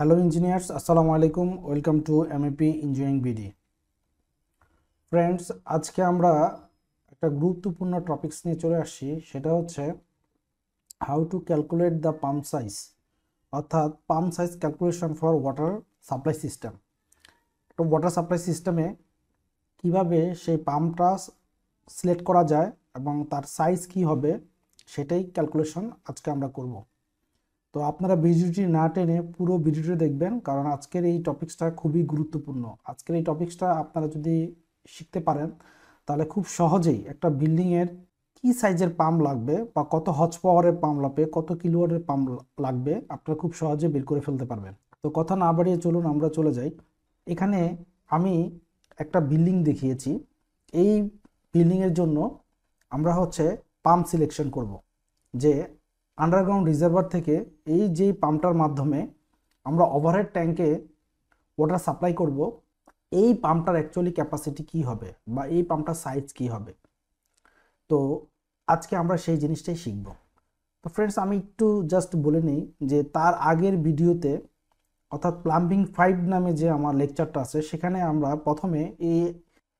Hello engineers, আসসালামু আলাইকুম। Welcome to MAP engineering BD. Friends, আজকে আমরা একটা গুরুত্বপূর্ণ টপিকস নিয়ে চলে আসছি। সেটা হচ্ছে how to calculate the pump size, অর্থাৎ pump size calculation for water supply system. তো ওয়াটার সাপ্লাই সিস্টেমে কিভাবে সেই পাম্পটা সিলেক্ট করা যায় এবং তার সাইজ কি হবে সেটাই ক্যালকুলেশন আজকে আমরা করব। তো আপনারা ভিডিওটি না টেনে পুরো ভিডিওটি দেখবেন, কারণ আজকের এই টপিকসটা খুবই গুরুত্বপূর্ণ। আজকের এই টপিকসটা আপনারা যদি শিখতে পারেন তাহলে খুব সহজেই একটা বিল্ডিংয়ের কি সাইজের পাম্প লাগবে বা কত হর্স পাওয়ারের পাম্প লাগবে, কত কিলোওয়াটের পাম্প লাগবে, আপনারা খুব সহজে বের করে ফেলতে পারবেন। তো কথা না বাড়িয়ে চলুন আমরা চলে যাই। এখানে আমি একটা বিল্ডিং দেখিয়েছি। এই বিল্ডিংয়ের জন্য আমরা পাম্প সিলেকশন করব, যে আন্ডারগ্রাউন্ড রিজার্ভার থেকে এই যে পাম্পটার মাধ্যমে আমরা ওভারহেড ট্যাঙ্কে ওয়াটার সাপ্লাই করব, এই পাম্পটার অ্যাকচুয়ালি ক্যাপাসিটি কি হবে বা এই পাম্পটার সাইজ কি হবে। তো আজকে আমরা সেই জিনিসটাই শিখব। তো ফ্রেন্ডস, আমি একটু জাস্ট বলে নিই যে তার আগের ভিডিওতে, অর্থাৎ প্লাম্বিং 5 নামে যে আমার লেকচারটা আছে, সেখানে আমরা প্রথমে এই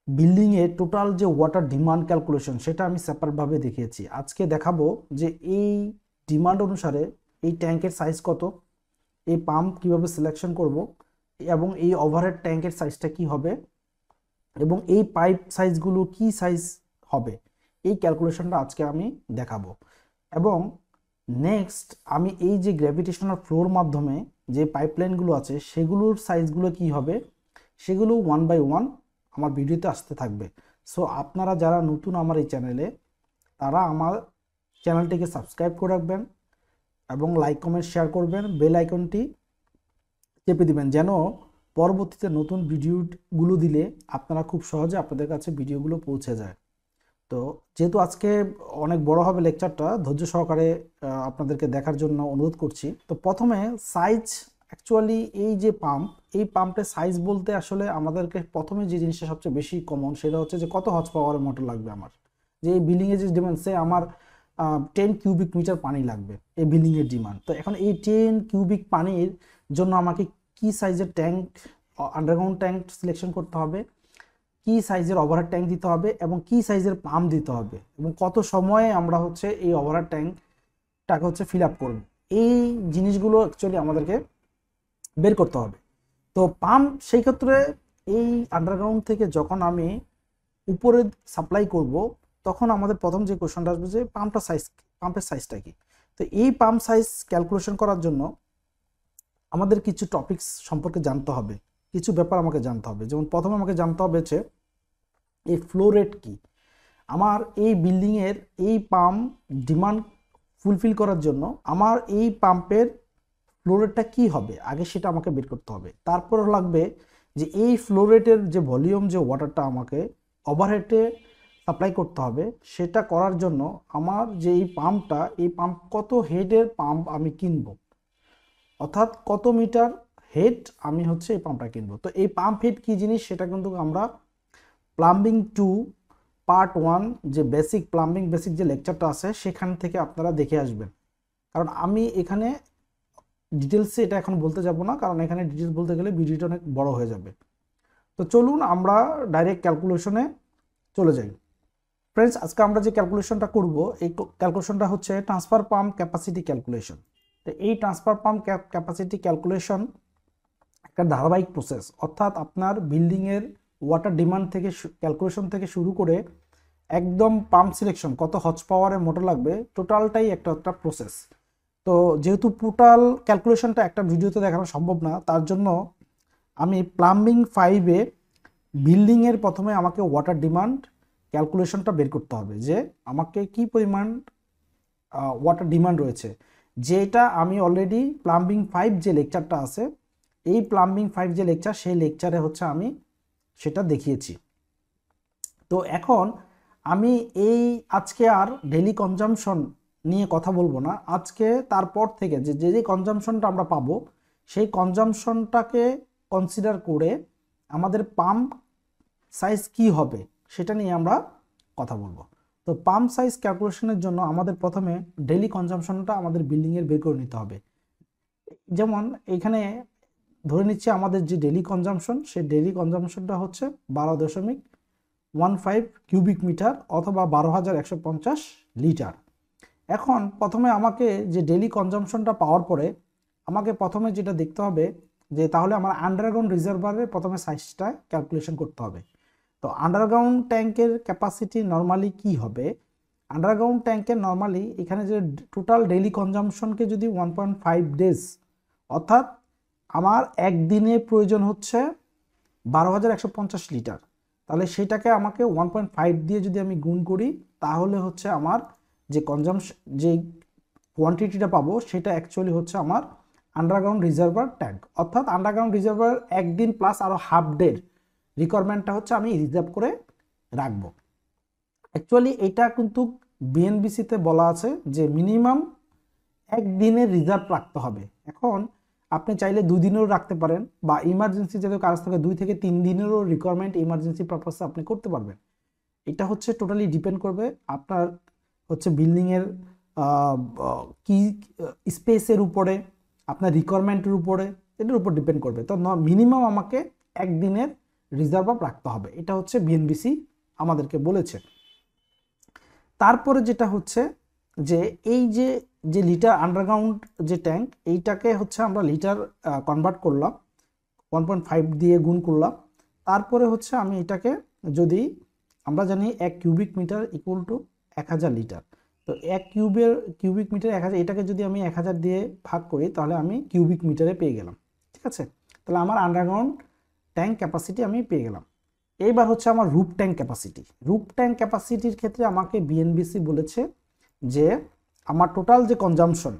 বিল্ডিংয়ে টোটাল যে ওয়াটার ডিমান্ড ক্যালকুলেশন সেটা আমি সেপারেটভাবে দেখিয়েছি। আজকে দেখাবো যে এই ডিমান্ড অনুসারে এই ট্যাঙ্কের সাইজ কত, এই পাম্প কিভাবে সিলেকশন করব, এবং এই ওভারহেড ট্যাঙ্কের সাইজটা কি হবে, এবং এই পাইপ সাইজগুলো কি সাইজ হবে, এই ক্যালকুলেশনটা আজকে আমি দেখাবো। এবং নেক্সট আমি এই যে গ্র্যাভিটেশনাল ফ্লোর মাধ্যমে যে পাইপলাইনগুলো আছে সেগুলোর সাইজগুলো কি হবে, সেগুলো 1 বাই 1 আমার ভিডিওতে আসতে থাকবে। সো আপনারা যারা নতুন আমার এই চ্যানেলে, তারা আমার চ্যানেলটিকে সাবস্ক্রাইব করে রাখবেন এবং লাইক কমেন্ট শেয়ার করবেন, বেল আইকনটি চেপে দিবেন, যেন পরবর্তীতে নতুন ভিডিওগুলো দিলে আপনারা খুব সহজে আপনাদের কাছে ভিডিওগুলো পৌঁছে যায়। তো যেহেতু আজকে অনেক বড় হবে লেকচারটা, ধৈর্য সহকারে আপনাদেরকে দেখার জন্য অনুরোধ করছি। তো প্রথমে সাইজ, অ্যাকচুয়ালি এই যে পাম্প, এই পাম্পের সাইজ বলতে আসলে আমাদেরকে প্রথমে যে জিনিসটা সবচেয়ে বেশি কমন সেটা হচ্ছে যে কত হর্স পাওয়ারের মোটর লাগবে আমার। যে এই বিল্ডিংয়ে যে ডিমান্ড, সে আমার 10 কিউবিক মিটার পানি লাগবে এই বিল্ডিংয়ের ডিমান্ড। তো এখন এই 10 কিউবিক পানির জন্য আমাকে কি সাইজের ট্যাঙ্ক, আন্ডারগ্রাউন্ড ট্যাঙ্ক সিলেকশন করতে হবে, কি সাইজের ওভারহেড ট্যাঙ্ক দিতে হবে, এবং কি সাইজের পাম্প দিতে হবে, এবং কত সময়ে আমরা এই ওভারহেড ট্যাঙ্কটাকে ফিল আপ করব, এই জিনিসগুলো অ্যাকচুয়ালি আমাদেরকে বের করতে হবে। তো পাম্প সেই ক্ষেত্রে এই আন্ডারগ্রাউন্ড থেকে যখন আমি উপরে সাপ্লাই করব, তখন আমাদের প্রথম যে কোশ্চেনটা আসবে যে পাম্পের সাইজটা কি। তো এই পাম্প সাইজ ক্যালকুলেশন করার জন্য আমাদের কিছু টপিকস সম্পর্কে জানতে হবে, কিছু ব্যাপার আমাকে জানতে হবে। যেমন প্রথমে আমাকে জানতে হবে যে এই ফ্লো রেট কি। আমার এই বিল্ডিংয়ের এই পাম্প ডিমান্ড ফুলফিল করার জন্য আমার এই পাম্পের ফ্লো রেটটা কী হবে, আগে সেটা আমাকে বের করতে হবে। তারপর লাগবে যে এই ফ্লো রেটের যে ভলিউম, যে ওয়াটারটা আমাকে ওভারহেডে সাপ্লাই করতে হবে, সেটা করার জন্য আমার যে এই পাম্পটা, এই পাম্প কত হেডের পাম্প আমি কিনবো, অর্থাৎ কত মিটার হেড আমি এই পাম্পটা কিনবো। তো এই পাম্প হেড কি জিনিস সেটা কিন্তু আমরা প্লাম্বিং 2 পার্ট 1 যে বেসিক প্লাম্বিং বেসিক যে লেকচারটা আছে সেখান থেকে আপনারা দেখে আসবেন। কারণ আমি এখানে ডিটেলসে এটা এখন বলতে যাব না, কারণ এখানে ডিটেলস বলতে গেলে ভিডিওটা অনেক বড় হয়ে যাবে। তো চলুন আমরা ডাইরেক্ট ক্যালকুলেশনে চলে যাই। ফ্রেন্ডস, আজকে আমরা যে ক্যালকুলেশনটা করব, এই ক্যালকুলেশনটা হচ্ছে ট্রান্সফার পাম্প ক্যাপাসিটি ক্যালকুলেশন। তো এই ট্রান্সফার পাম্প ক্যাপাসিটি ক্যালকুলেশন একটা ধারাবাহিক প্রসেস, অর্থাৎ আপনার বিল্ডিংয়ের ওয়াটার ডিমান্ড থেকে ক্যালকুলেশন থেকে শুরু করে একদম পাম্প সিলেকশন, কত হর্স পাওয়ারের মোটর লাগবে, টোটালটাই একটা প্রসেস। তো যেহেতু টোটাল ক্যালকুলেশনটা একটা ভিডিওতে দেখানো সম্ভব না, তার জন্য আমি প্লাম্বিং 5-এ বিল্ডিংয়ের প্রথমে আমাকে ওয়াটার ডিমান্ড ক্যালকুলেশনটা বের করতে হবে, যে আমাকে কি পরিমাণ ওয়াটার ডিমান্ড রয়েছে, যেটা আমি অলরেডি প্লাম্বিং 5 যে লেকচারটা আছে, এই প্লাম্বিং 5 যে লেকচার, সেই লেকচারে আমি সেটা দেখিয়েছি। তো এখন আমি এই আজকে আর ডেইলি কনজাম্পশন নিয়ে কথা বলবো না। আজকে তারপর থেকে যে যে কনজাম্পশনটা আমরা পাবো, সেই কনজাম্পশনটাকে কনসিডার করে আমাদের পাম্প সাইজ কি হবে সেটা নিয়ে আমরা কথা বলবো। তো পাম্প সাইজ ক্যালকুলেশনের জন্য আমাদের প্রথমে ডেইলি কনজাম্পশনটা আমাদের বিল্ডিংয়ের বের করে নিতে হবে। যেমন এখানে ধরে নিচ্ছি আমাদের যে ডেইলি কনজাম্পশন, সেই ডেইলি কনজাম্পশনটা হচ্ছে 12.15 কিউবিক মিটার অথবা 12,150 লিটার। এখন প্রথমে আমাকে যে ডেইলি কনজাম্পশনটা পাওয়ার পরে আমাকে প্রথমে যেটা দেখতে হবে যে তাহলে আমার আন্ডারগ্রাউন্ড রিজার্ভারের প্রথমে সাইজটা ক্যালকুলেশন করতে হবে। তো আন্ডারগ্রাউন্ড ট্যাঙ্কের ক্যাপাসিটি নর্মালি কি হবে? আন্ডারগ্রাউন্ড ট্যাঙ্কের নর্মালি এখানে যে টোটাল ডেইলি কনজাম্পশনকে যদি 1.5 ডেজ, অর্থাৎ আমার একদিনে প্রয়োজন হচ্ছে 12,150 লিটার, তাহলে সেটাকে আমাকে 1.5 দিয়ে যদি আমি গুণ করি তাহলে হচ্ছে আমার যে যে কোয়ান্টিটিটা পাবো সেটা অ্যাকচুয়ালি হচ্ছে আমার আন্ডারগ্রাউন্ড রিজার্ভার ট্যাঙ্ক। অর্থাৎ আন্ডারগ্রাউন্ড রিজার্ভার একদিন প্লাস আরও হাফ ডের রিকোয়ারমেন্টটা হচ্ছে আমি রিজার্ভ করে রাখবো। অ্যাকচুয়ালি এটা কিন্তু বিএনবিসিতে বলা আছে যে মিনিমাম একদিনের রিজার্ভ রাখতে হবে। এখন আপনি চাইলে 2 দিনেরও রাখতে পারেন বা ইমার্জেন্সি যাদের কাজ থাকে 2 থেকে 3 দিনেরও রিকোয়ারমেন্ট ইমার্জেন্সি পারপাসে আপনি করতে পারবেন। এটা হচ্ছে টোটালি ডিপেন্ড করবে আপনার হচ্ছে বিল্ডিংয়ের কি স্পেসের উপরে, আপনার রিকোয়ারমেন্টের উপরে, এটার উপর ডিপেন্ড করবে। তো মিনিমাম আমাকে একদিনের রিজার্ভ রাখতে হবে, এটা হচ্ছে বিএনবিসি আমাদেরকে বলেছে। তারপরে যেটা হচ্ছে যে এই যে লিটার আন্ডারগ্রাউন্ড যে ট্যাঙ্ক, এইটাকে হচ্ছে আমরা লিটার কনভার্ট করলাম, 1.5 দিয়ে গুণ করলাম। তারপরে হচ্ছে আমি এটাকে যদি আমরা জানি 1 cubic metre equal to 1000 litre, তো 1 কিউবিক মিটার 1000, এটাকে যদি আমি 1000 দিয়ে ভাগ করি তাহলে আমি কিউবিক মিটারে পেয়ে গেলাম। ঠিক আছে, তাহলে আমার আন্ডারগ্রাউন্ড ট্যাঙ্ক ক্যাপাসিটি আমি পেয়ে গেলাম। এইবার হচ্ছে আমার roof tank capacity. Roof tank ক্যাপাসিটির ক্ষেত্রে আমাকে বিএনবিসি বলেছে যে আমার টোটাল যে কনজাম্পশন,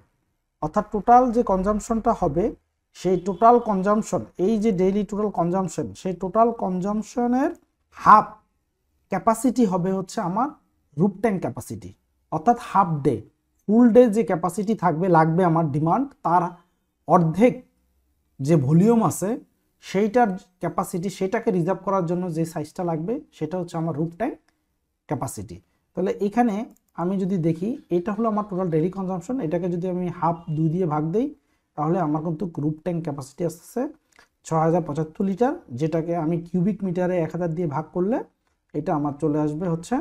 অর্থাৎ টোটাল যে কনজাম্পশনটা হবে সেই টোটাল কনজাম্পশন, এই যে ডেইলি টোটাল কনজাম্পশন, সেই টোটাল কনজাম্পশনের হাফ ক্যাপাসিটি হবে হচ্ছে আমার রুফ ট্যাঙ্ক ক্যাপাসিটি। অর্থাৎ হাফ ডে, ফুল ডে যে ক্যাপাসিটি লাগবে আমার ডিমান্ড, তার অর্ধেক যে ভলিউম আছে সেইটার ক্যাপাসিটি, সেটাকে রিজার্ভ করার জন্য যে সাইজটা লাগবে সেটা হচ্ছে আমার রুফ ট্যাঙ্ক ক্যাপাসিটি। তাহলে এখানে আমি যদি দেখি এটা হলো আমার টোটাল ডেইলি কনজাম্পশন, এটাকে যদি আমি হাফ 2 দিয়ে ভাগ দিই তাহলে আমার কিন্তু রুফ ট্যাঙ্ক ক্যাপাসিটি আসছে 6075 লিটার, যেটাকে আমি কিউবিক মিটারে 1000 দিয়ে ভাগ করলে এটা আমার চলে আসবে হচ্ছে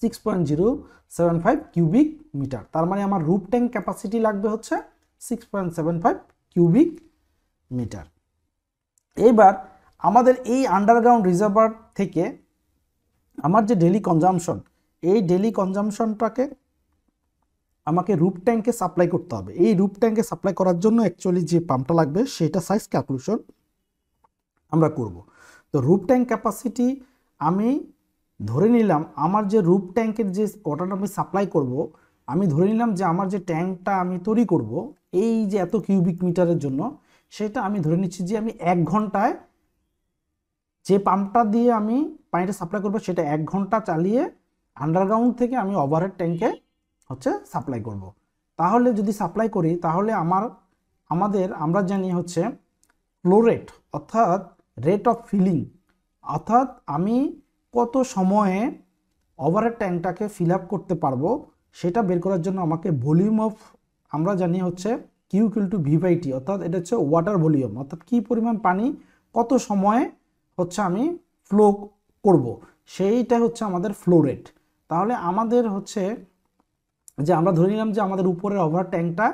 6.075 কিউবিক মিটার। তার মানে আমার রুফ ট্যাঙ্ক ক্যাপাসিটি লাগবে হচ্ছে 6.75 কিউবিক মিটার। এইবার আমাদের এই আন্ডারগ্রাউন্ড রিজার্ভার থেকে আমার যে ডেইলি কনজাম্পশন, এই ডেইলি কনজাম্পশনটাকে আমাকে রুফ ট্যাঙ্কে সাপ্লাই করতে হবে। এই রুফ ট্যাঙ্কে সাপ্লাই করার জন্য অ্যাকচুয়ালি যে পাম্পটা লাগবে সেটা সাইজ ক্যালকুলেশন আমরা করব। তো রুফ ট্যাঙ্ক ক্যাপাসিটি আমি ধরে নিলাম, আমার যে রুফ ট্যাঙ্কের যে ওয়াটারটা আমি সাপ্লাই করব, আমি ধরে নিলাম যে আমার যে ট্যাঙ্কটা আমি তৈরি করব এই যে এত কিউবিক মিটারের জন্য, সেটা আমি ধরে নিচ্ছি যে আমি 1 ঘন্টায় যে পাম্পটা দিয়ে আমি পানিটা সাপ্লাই করব সেটা 1 ঘন্টা চালিয়ে আন্ডারগ্রাউন্ড থেকে আমি ওভারহেড ট্যাঙ্কে হচ্ছে সাপ্লাই করব। তাহলে যদি সাপ্লাই করি তাহলে আমরা জানি হচ্ছে ফ্লো রেট, অর্থাৎ রেট অফ ফিলিং, অর্থাৎ আমি কত সময়ে ওভারহেড ট্যাঙ্কটাকে ফিল আপ করতে পারবো সেটা বের করার জন্য আমাকে ভলিউম অফ, আমরা জানি হচ্ছে Q equal to V by T, অর্থাৎ এটা হচ্ছে ওয়াটার ভলিউম, অর্থাৎ কি পরিমাণ পানি কত সময়ে হচ্ছে আমি ফ্লো করব, সেইটা হচ্ছে আমাদের ফ্লো রেট। তাহলে আমাদের হচ্ছে যে আমরা ধরে নিলাম যে আমাদের উপরের ওভার ট্যাঙ্কটা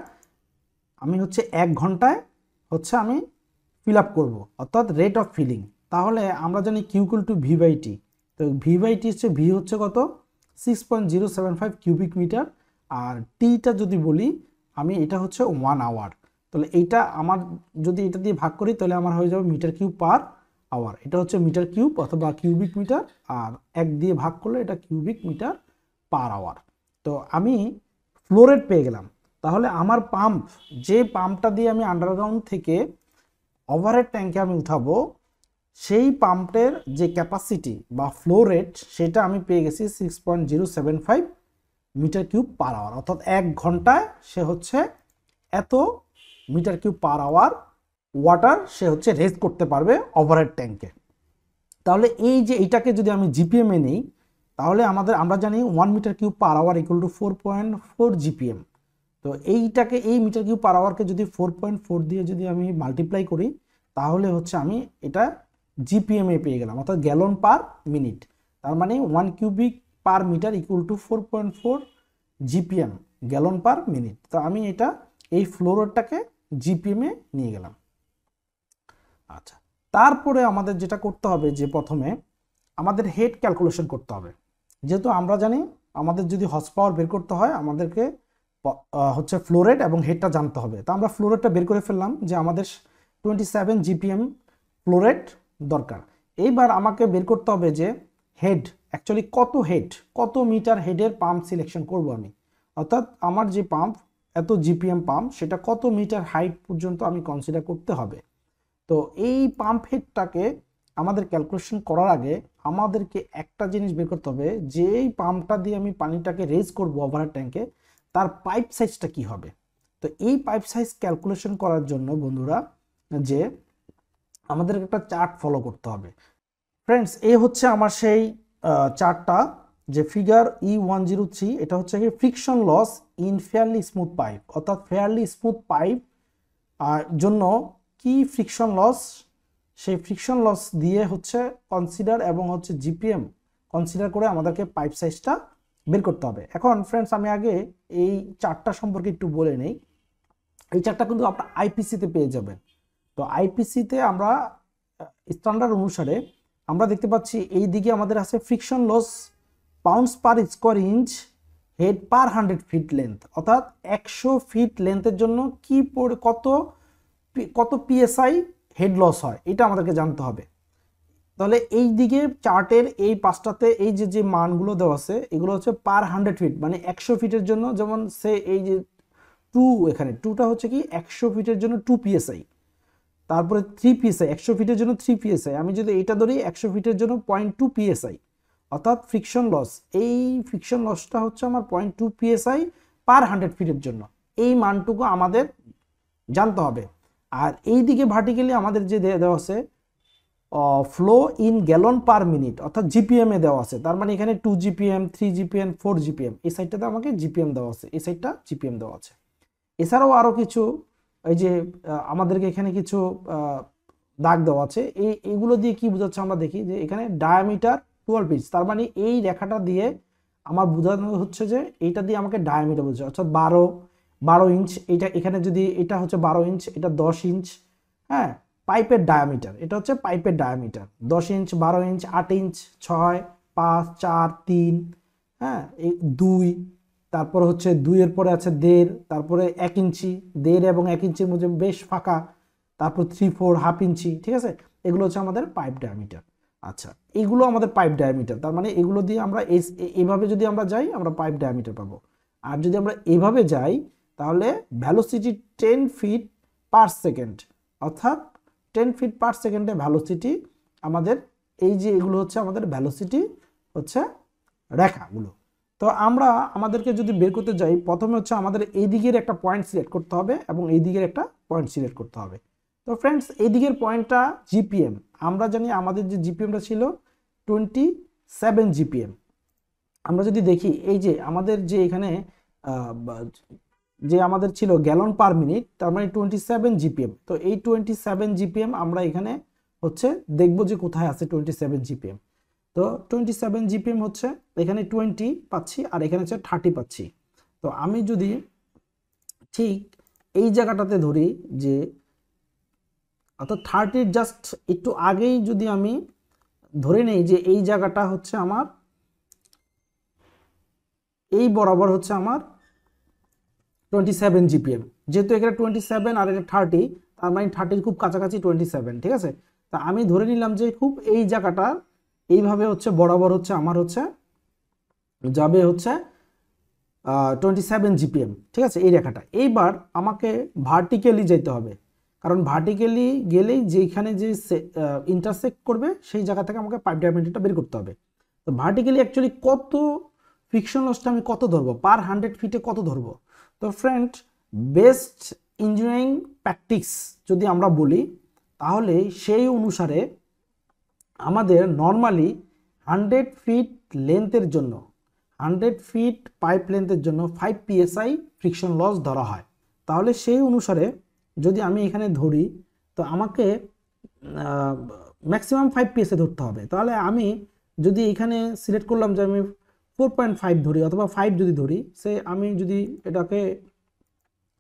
আমি হচ্ছে 1 ঘন্টায় হচ্ছে আমি ফিল আপ করবো, অর্থাৎ রেট অফ ফিলিং। তাহলে আমরা জানি Q equal to V by T, তো ভি বাই টি হচ্ছে, ভি হচ্ছে কত 6.075 কিউবিক মিটার, আর টিটা যদি বলি আমি এটা হচ্ছে 1 আওয়ার। তাহলে এইটা আমার যদি এটা দিয়ে ভাগ করি তাহলে আমার হয়ে যাবে মিটার কিউব পার আওয়ার, এটা হচ্ছে মিটার কিউব অথবা কিউবিক মিটার, আর 1 দিয়ে ভাগ করলে এটা কিউবিক মিটার পার আওয়ার। তো আমি ফ্লো রেট পেয়ে গেলাম। তাহলে আমার পাম্প, যে পাম্পটা দিয়ে আমি আন্ডারগ্রাউন্ড থেকে ওভারহেড ট্যাঙ্কে আমি উঠাবো, সেই পাম্পের যে ক্যাপাসিটি বা ফ্লো রেট সেটা আমি পেয়ে গেছি 6.075 মিটার কিউব পার আওয়ার, অর্থাৎ 1 ঘন্টায় সে হচ্ছে এত metre cube per hour water সে হচ্ছে রেজ করতে পারবে ওভারহেড ট্যাঙ্কে। তাহলে এই যে এটাকে যদি আমি জিপিএম এ নেই তাহলে আমরা জানি 1 metre cube per hour equal to 4.4 GPM. তো এইটাকে এই মিটার কিউব পার আওয়ারকে যদি 4.4 দিয়ে যদি আমি মাল্টিপ্লাই করি তাহলে হচ্ছে আমি এটা জিপিএম এ পেয়ে গেলাম, অর্থাৎ গ্যালন পার মিনিট। তার মানে 1 cubic per metre equal to 4.4 GPM, gallon per minute. তো আমি এটা এই ফ্লো রেটটাকে জিপিএম এ নিয়ে গেলাম। আচ্ছা, তারপরে আমাদের যেটা করতে হবে যে প্রথমে আমাদের হেড ক্যালকুলেশন করতে হবে। যেহেতু আমরা জানি আমাদের যদি হর্স পাওয়ার বের করতে হয় আমাদেরকে হচ্ছে ফ্লো রেট এবং হেডটা জানতে হবে। তো আমরা ফ্লো রেটটা বের করে ফেললাম যে আমাদের 27 জিপিএম ফ্লো রেট দরকার। এইবার আমাকে বের করতে হবে যে হেড অ্যাকচুয়ালি কত মিটার হেডের পাম্প সিলেকশন করব আমি, অর্থাৎ আমার যে পাম্প এত জিপিএম পাম্প সেটা কত মিটার হাইট পর্যন্ত আমি কনসিডার করতে হবে। তো এই পাম্প হেডটাকে আমাদের ক্যালকুলেশন করার আগে আমাদেরকে একটা জিনিস বের করতে হবে, যে এই পাম্পটা দিয়ে আমি পানিটাকে রেজ করব ওভারহেড ট্যাঙ্কে তার পাইপ সাইজটা কি হবে। তো এই পাইপ সাইজ ক্যালকুলেশন করার জন্য বন্ধুরা যে আমাদের একটা চার্ট ফলো করতে হবে। ফ্রেন্ডস, এই হচ্ছে আমার সেই চার্টটা, যে ফিগার E103, এটা হচ্ছে কি friction loss in fairly smooth pipe, অর্থাৎ ফেয়ারলি স্মুথ পাইপ জন্য কি ফ্রিকশন লস, সেই ফ্রিকশন লস দিয়ে হচ্ছে কনসিডার এবং হচ্ছে জিপিএম কনসিডার করে আমাদেরকে পাইপ সাইজটা বের করতে হবে। এখন ফ্রেন্ডস আমি আগে এই চার্টটা সম্পর্কে একটু বলে নেই। এই চার্টটা কিন্তু আপনার আইপিসিতে পেয়ে যাবেন। তো আইপিসিতে আমরা স্ট্যান্ডার্ড অনুসারে আমরা দেখতে পাচ্ছি এই দিকে আমাদের আছে friction loss pounds per square inch head per 100 feet length, অর্থাৎ 100 ফিট লেন্থের জন্য কি কত পিএসআই হেড লস হয় এটা আমাদেরকে জানতে হবে। তাহলে এই দিকে চার্টের এই পাঁচটাতে এই যে মানগুলো দেওয়া আছে এগুলো হচ্ছে পার 100 ফিট, মানে 100 ফিটের জন্য, যেমন সে এই যে 2, এখানে 2টা হচ্ছে কি 100 ফিটের জন্য 2 পিএসআই, তারপরে 3 পিএসআই 100 ফিটের জন্য 3 পিএসআই, আমি যদি এটা ধরি 100 ফিটের জন্য 0.2 পিএসআই, অর্থাৎ ফ্রিকশন লস, এই ফ্রিকশন লসটা হচ্ছে আমার 0.2 পিএসআই পার 100 ফিটের জন্য। এই মানটুকু আমাদের জানতে হবে। আর এই দিকে ভার্টিক্যালি আমাদের যে দেওয়া আছে flow in gallon per minute, অর্থাৎ জিপিএম এ দেওয়া আছে। তার মানে এখানে 2 জিপিএম 3 জিপিএম 4 জিপিএম, এই সাইডটাতে আমাকে জিপিএম দেওয়া আছে, এই সাইডটা জিপিএম দেওয়া আছে। এছাড়াও আরও কিছু এই যে আমাদেরকে এখানে কিছু দাগ দেওয়া আছে, এইগুলো দিয়ে কি বোঝাচ্ছে আমরা দেখি যে এখানে ডায়ামিটার 12 ইঞ্চ, তার মানে এই রেখাটা দিয়ে আমার বোঝানো হচ্ছে যে এইটা দিয়ে আমাকে ডায়ামিটার বোঝাচ্ছে, অর্থাৎ 12 ইঞ্চ, এইটা এখানে যদি এটা হচ্ছে 12 ইঞ্চ, এটা 10 ইঞ্চ, হ্যাঁ পাইপের ডায়ামিটার, এটা হচ্ছে পাইপের ডায়ামিটার 10 ইঞ্চ 12 ইঞ্চ 8 ইঞ্চ 6 5 4 3, হ্যাঁ এই 2, তারপর হচ্ছে 2 এর পরে আছে 1.5, তারপরে 1 ইঞ্চি, 1.5 এবং 1 ইঞ্চির মধ্যে বেশ ফাঁকা, তারপর 3 4 হাফ ইঞ্চি, ঠিক আছে, এগুলো হচ্ছে আমাদের পাইপ ডায়ামিটার। আচ্ছা, এগুলো আমাদের পাইপ ডায়ামিটার, তার মানে এগুলো দিয়ে আমরা এইভাবে যদি আমরা যাই আমরা পাইপ ডায়ামিটার পাবো। আর যদি আমরা এইভাবে যাই তাহলে ভ্যালোসিটি 10 ফিট পার সেকেন্ড, অর্থাৎ 10 ফিট পার সেকেন্ডে ভ্যালোসিটি আমাদের, এই যে এগুলো হচ্ছে আমাদের ভ্যালোসিটি হচ্ছে রেখাগুলো। তো আমরা আমাদেরকে যদি বের করতে যাই প্রথমে হচ্ছে আমাদের এই দিকের একটা পয়েন্ট সিলেক্ট করতে হবে এবং এই দিকের একটা পয়েন্ট সিলেক্ট করতে হবে। তো ফ্রেন্ডস, এই দিকের পয়েন্টটা জিপিএম, আমরা জানি আমাদের যে জিপিএমটা ছিল 27 জিপিএম। আমরা যদি দেখি এই যে আমাদের যে এখানে যে আমাদের ছিল গ্যালন পার মিনিট, তার মানে 27 জিপিএম। তো এই 27 জিপিএম আমরা এখানে হচ্ছে দেখব যে কোথায় আছে 27 জিপিএম। তো 27 জিপিএম হচ্ছে এখানে 20 পাচ্ছি আর এখানে হচ্ছে 30 পাচ্ছি। তো আমি যদি ঠিক এই জায়গাটাতে ধরি যে অর্থাৎ 30 জাস্ট একটু আগেই যদি আমি ধরে নেই যে এই জায়গাটা হচ্ছে আমার এই বরাবর হচ্ছে আমার 27 জিপিএম, যেহেতু এখানে 27 আর এটা 30, তার মানে 30 খুব কাছাকাছি 27, ঠিক আছে। তা আমি ধরে নিলাম যে খুব এই জায়গাটা এইভাবে হচ্ছে বরাবর হচ্ছে আমার হচ্ছে যাবে হচ্ছে 27 জিপিএম, ঠিক আছে, এই রেখাটা। এইবার আমাকে ভার্টিক্যালি যেতে হবে, কারণ ভার্টিক্যালি গেলেই যেখানে যে ইন্টারসেক্ট করবে সেই জায়গা থেকে আমাকে পাইপ ডায়ামিটারটা বের করতে হবে। তো ভার্টিক্যালি অ্যাকচুয়ালি কত ফ্রিকশন লসটা আমি কত ধরবো, পার 100 ফিটে কত ধরবো। তো ফ্রেন্ড, বেস্ট ইঞ্জিনিয়ারিং প্র্যাকটিস যদি আমরা বলি তাহলে সেই অনুসারে আমাদের নর্মালি 100 ফিট লেন্থের জন্য 100 ফিট পাইপ লেন্থের জন্য 5 psi ফ্রিকশন লস ধরা হয়। তাহলে সেই অনুসারে যদি আমি এখানে ধরি, তো আমাকে ম্যাক্সিমাম 5 psi ধরতে হবে। তাহলে আমি যদি এখানে সিলেক্ট করলাম যে আমি 4.5 ধরি অথবা 5 যদি ধরি, সে আমি যদি এটাকে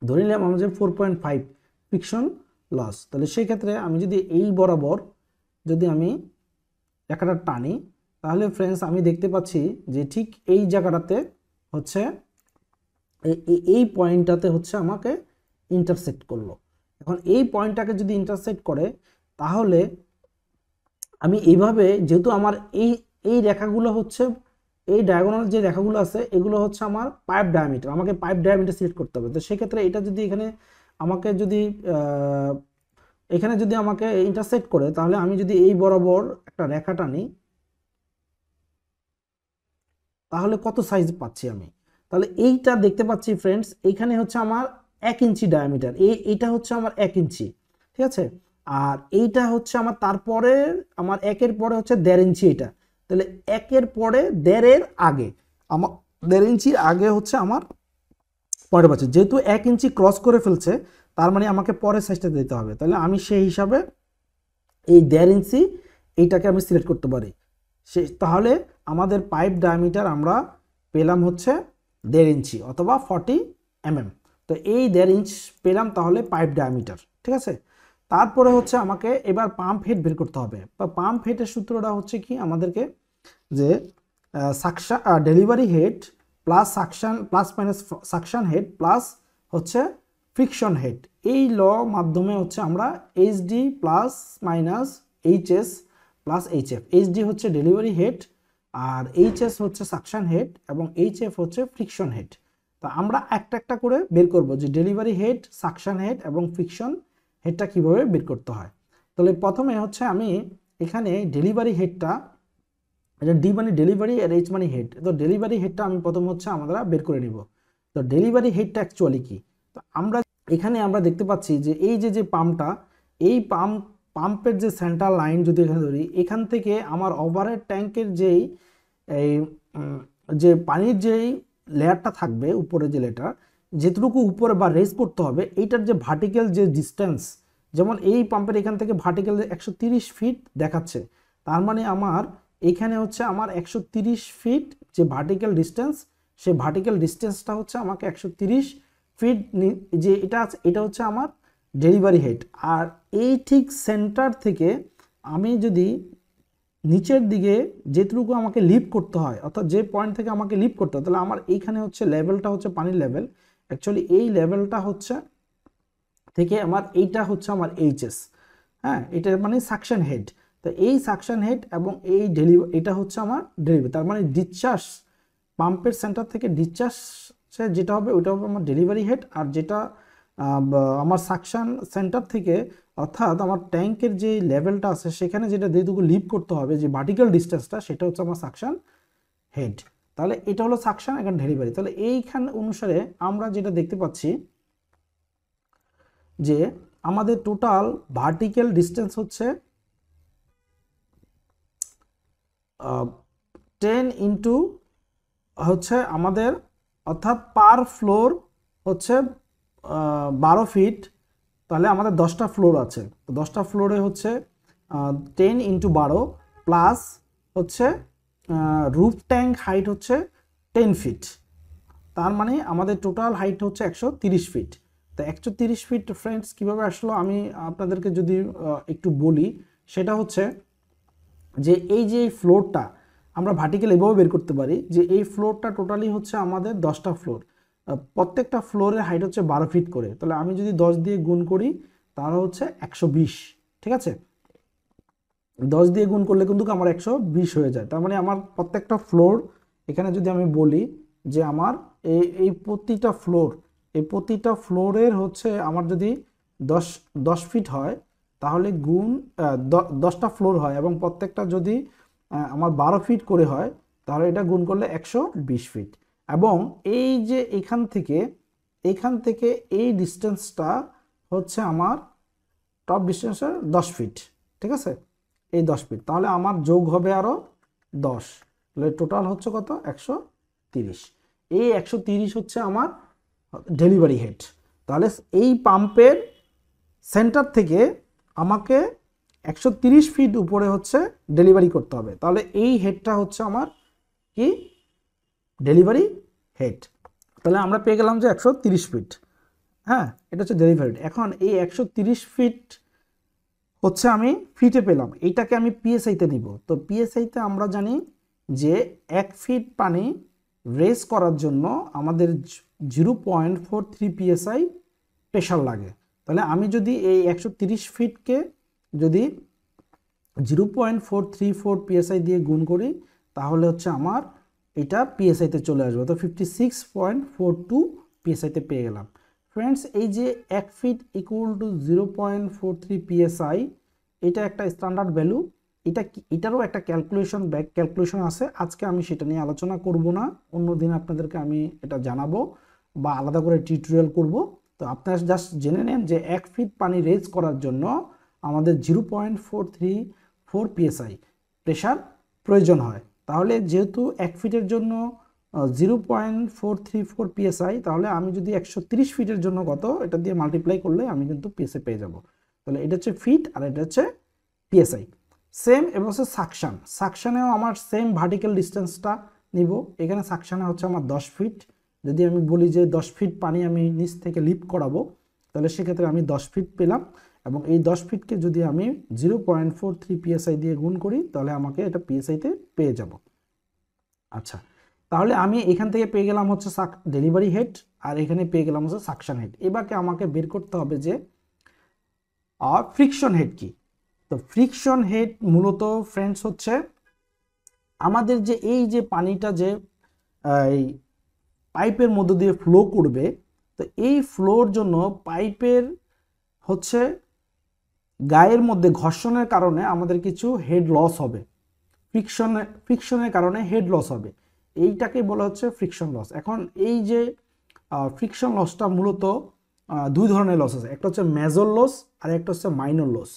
ধরে নিলাম আমার যে 4.5 ফ্রিকশন লস, তাহলে সেই ক্ষেত্রে আমি যদি এই বরাবর যদি আমি রেখাটা টানি, তাহলে ফ্রেন্ডস আমি দেখতে পাচ্ছি যে ঠিক এই জায়গাটাতে হচ্ছে এই পয়েন্টটাতে হচ্ছে আমাকে ইন্টারসেক্ট করলো। এখন এই পয়েন্টটাকে যদি ইন্টারসেক্ট করে, তাহলে আমি এইভাবে, যেহেতু আমার এই এই রেখাগুলো হচ্ছে, এই ডায়াগোনাল যে রেখাগুলো আছে এগুলো হচ্ছে আমার পাইপ ডায়ামিটার, আমাকে পাইপ ডায়ামিটার সিলেক্ট করতে হবে। তো সেক্ষেত্রে এটা যদি এখানে আমাকে যদি এখানে যদি আমাকে ইন্টারসেক্ট করে, তাহলে আমি যদি এই বরাবর একটা রেখা টানি, তাহলে কত সাইজ পাচ্ছি আমি? তাহলে এইটা দেখতে পাচ্ছি ফ্রেন্ডস, এইখানে হচ্ছে আমার 1 ইঞ্চি ডায়ামিটার, এইটা হচ্ছে আমার 1 ইঞ্চি, ঠিক আছে। আর এইটা হচ্ছে আমার, তারপরে আমার 1-এর পরে হচ্ছে 1.5 ইঞ্চি এটা। তাহলে 1-এর পরে 1.5-এর আগে আমার 1.5 ইঞ্চির আগে হচ্ছে আমার পরে পাচ্ছি। যেহেতু 1 ইঞ্চি ক্রস করে ফেলছে, তার মানে আমাকে পরের সাইজটা দিতে হবে। তাহলে আমি সেই হিসাবে এই 1.5 ইঞ্চি এইটাকে আমি সিলেক্ট করতে পারি। তাহলে আমাদের পাইপ ডায়ামিটার আমরা পেলাম হচ্ছে 1.5 ইঞ্চি অথবা 40 mm। তো এই 1.5 ইঞ্চ পেলাম তাহলে পাইপ ডায়ামিটার, ঠিক আছে। তারপরে হচ্ছে আমাকে এবার পাম্প হেড বের করতে হবে। বা পাম্প হেডের সূত্রটা হচ্ছে কি আমাদেরকে, যে suction delivery had plus suction plus minus suction had plus হচ্ছে ফ্রিকশন হেড, এই ল মাধ্যমে হচ্ছে আমরা HD plus minus HS plus HF. HD হচ্ছে ডেলিভারি হেড, আর এইচএস হচ্ছে সাকশন হেড, এবং এইচএফ হচ্ছে ফ্রিকশন হেড। তো আমরা একটা একটা করে বের করব যে ডেলিভারি হেড, সাকশন হেড এবং ফ্রিকশন হেডটা কিভাবে বের করতে হয়। তাহলে প্রথমে হচ্ছে আমি এখানে ডেলিভারি হেডটা, এটা ডি মানে ডেলিভারি আর এইচ মানে হেড, তো ডেলিভারি হেডটা আমি প্রথম হচ্ছে আমরা বের করে নিব। তো ডেলিভারি হেডটা অ্যাকচুয়ালি কি, তো আমরা এখানে আমরা দেখতে পাচ্ছি যে এই যে পাম্পটা, এই পাম্পের যে সেন্টার লাইন যদি এখানে ধরি, এখান থেকে আমার ওভারহেড ট্যাঙ্কের যেই এই যে পানির যেই লেয়ারটা থাকবে, উপরে যে লেয়ারটা যেটুকু উপরে বা রেস করতে হবে, এইটার যে ভার্টিক্যাল যে ডিস্টেন্স, যেমন এই পাম্পের এখান থেকে ভার্টিক্যাল 130 ফিট দেখাচ্ছে, তার মানে আমার এখানে হচ্ছে আমার 130 ফিট যে ভার্টিক্যাল ডিস্টেন্স, সেই ভার্টিক্যাল ডিস্টেন্সটা হচ্ছে আমাকে 130 ফিট যে এটা আছে, এটা হচ্ছে আমার ডেলিভারি হেড। আর এই ঠিক সেন্টার থেকে আমি যদি নিচের দিকে যেটুকু আমাকে লিফট করতে হয়, অর্থাৎ যে পয়েন্ট থেকে আমাকে লিফট করতে হয়, তাহলে আমার এইখানে হচ্ছে লেভেলটা হচ্ছে পানির লেভেল, অ্যাকচুয়ালি এই লেভেলটা হচ্ছে থেকে আমার এইটা হচ্ছে আমার এইচএস, হ্যাঁ, এটা মানে সাকশন হেড। তো এই সাকশন হেড এবং এই এটা হচ্ছে আমার ডেলিভারি, তার মানে ডিসচার্জ পাম্পের সেন্টার থেকে ডিসচার্জ যেটা হবে ওইটা হবে আমার ডেলিভারি হেড, আর যেটা আমার সাকশন সেন্টার থেকে, অর্থাৎ আমার ট্যাঙ্কের যে লেভেলটা আছে সেখানে যেটা যেটুকু লিভ করতে হবে, যে ভার্টিক্যাল ডিস্টেন্সটা, সেটা হচ্ছে আমার সাকশন হেড। তাহলে এটা হলো সাকশন এখন ডেলিভারি। তাহলে এইখান অনুসারে আমরা যেটা দেখতে পাচ্ছি যে আমাদের টোটাল ভার্টিক্যাল ডিস্টেন্স হচ্ছে 10 ইন্টু হচ্ছে আমাদের, অর্থাৎ পার ফ্লোর হচ্ছে 12 ফিট। তাহলে আমাদের 10টা ফ্লোর আছে, তো 10টা ফ্লোরে হচ্ছে 10 ইন্টু 12 প্লাস হচ্ছে রুফ ট্যাঙ্ক হাইট হচ্ছে 10 ফিট, তার মানে আমাদের টোটাল হাইট হচ্ছে 130 ফিট। তো 130 ফিট ফ্রেন্ডস কীভাবে আসলো আমি আপনাদেরকে যদি একটু বলি, সেটা হচ্ছে যে এই যে ফ্লোরটা আমরা ভার্টিক্যাল এভাবে বের করতে পারি, যে এই ফ্লোরটা টোটালি হচ্ছে আমাদের 10টা ফ্লোর, প্রত্যেকটা ফ্লোরের হাইট হচ্ছে 12 ফিট করে। তাহলে আমি যদি 10 দিয়ে গুণ করি তাহলে হচ্ছে 120, ঠিক আছে। 10 দিয়ে গুণ করলে কিন্তু আমার 120 হয়ে যায়। তার মানে আমার প্রত্যেকটা ফ্লোর, এখানে যদি আমি বলি যে আমার এই প্রতিটা ফ্লোর, এই প্রতিটা ফ্লোরের হচ্ছে আমার যদি 10 ফিট হয়, তাহলে গুণ 10টা ফ্লোর হয়, এবং প্রত্যেকটা যদি আমার 12 ফিট করে হয়, তাহলে এটা গুণ করলে 120 ফিট। এবং এই যে এখান থেকে এই ডিস্টেন্সটা হচ্ছে আমার টপ ডিস্টেন্সের 10 ফিট, ঠিক আছে, এই 10 ফিট। তাহলে আমার যোগ হবে আরও 10, তাহলে টোটাল হচ্ছে কত, 130 130। এই 130 হচ্ছে আমার ডেলিভারি হেড। তাহলে এই পাম্পের সেন্টার থেকে আমাকে 130 ফিট উপরে হচ্ছে ডেলিভারি করতে হবে। তাহলে এই হেডটা হচ্ছে আমার কি ডেলিভারি হেড। তাহলে আমরা পেয়ে গেলাম যে 130 ফিট। হ্যাঁ, এটা হচ্ছে ডেলিভারি হেড। এখন এই 130 ফিট হচ্ছে আমি ফিটে পেলাম, এইটাকে আমি পিএসআইতে নিব। তো পিএসআইতে আমরা জানি যে 1 ফিট পানি রেজ করার জন্য আমাদের 0.43 পিএসআই প্রেশার লাগে। তাহলে আমি যদি এই 130 ফিটকে যদি 0.434 পিএসআই দিয়ে গুণ করি তাহলে হচ্ছে আমার এটা পিএসআইতে চলে আসবে। তো 56.42 পিএসআইতে পেয়ে গেলাম। ফ্রেন্ডস, এই যে 1 ফিট ইকুয়াল টু 0.43 পিএসআই, এটা একটা স্ট্যান্ডার্ড ভ্যালু। এটারও একটা ব্যাক ক্যালকুলেশন আছে। আজকে আমি সেটা নিয়ে আলোচনা করব না, অন্য দিন আপনাদেরকে আমি এটা জানাবো বা আলাদা করে টিউটোরিয়াল করব। তো আপনারা জাস্ট জেনে নেন যে 1 ফিট পানি রেজ করার জন্য আমাদের 0.434 পিএসআই প্রেশার প্রয়োজন হয়। তাহলে যেহেতু 1 ফিটের জন্য 0.434 পিএসআই, তাহলে আমি যদি 130 ফিটের জন্য কত এটা দিয়ে মাল্টিপ্লাই করলে আমি কিন্তু পিএসআই পেয়ে যাব। তাহলে এটা হচ্ছে ফিট আর এটা হচ্ছে পিএসআই। সেম এবং হচ্ছে সাকশানেও আমার সেম ভার্টিক্যাল ডিস্টেন্সটা নিব। এখানে সাকশানে হচ্ছে আমার 10 ফিট। যদি আমি বলি যে 10 ফিট পানি আমি নিচ থেকে লিফট করাবো, তাহলে সেক্ষেত্রে আমি 10 ফিট পেলাম, এবং এই 10 ফিটকে যদি আমি 0.43 পিএসআই দিয়ে গুণ করি তাহলে আমাকে এটা পিএসআইতে পেয়ে যাব। আচ্ছা, তাহলে আমি এখান থেকে পেয়ে গেলাম হচ্ছে ডেলিভারি হেড, আর এখানে পেয়ে গেলাম হচ্ছে সাকশন হেড। এবারকে আমাকে বের করতে হবে যে ফ্রিকশন হেড কি। তো ফ্রিকশন হেড মূলত ফ্রেন্ডস হচ্ছে আমাদের যে এই যে পানিটা যে এই পাইপের মধ্য দিয়ে ফ্লো করবে, তো এই ফ্লোর জন্য পাইপের হচ্ছে গায়ের মধ্যে ঘর্ষণের কারণে আমাদের কিছু হেড লস হবে। ফ্রিকশনের কারণে হেড লস হবে, এইটাকে বলা হচ্ছে ফ্রিকশন লস। এখন এই যে ফ্রিকশন লসটা মূলত দুই ধরনের লস আছে, একটা হচ্ছে মেজর লস আর একটা হচ্ছে মাইনর লস।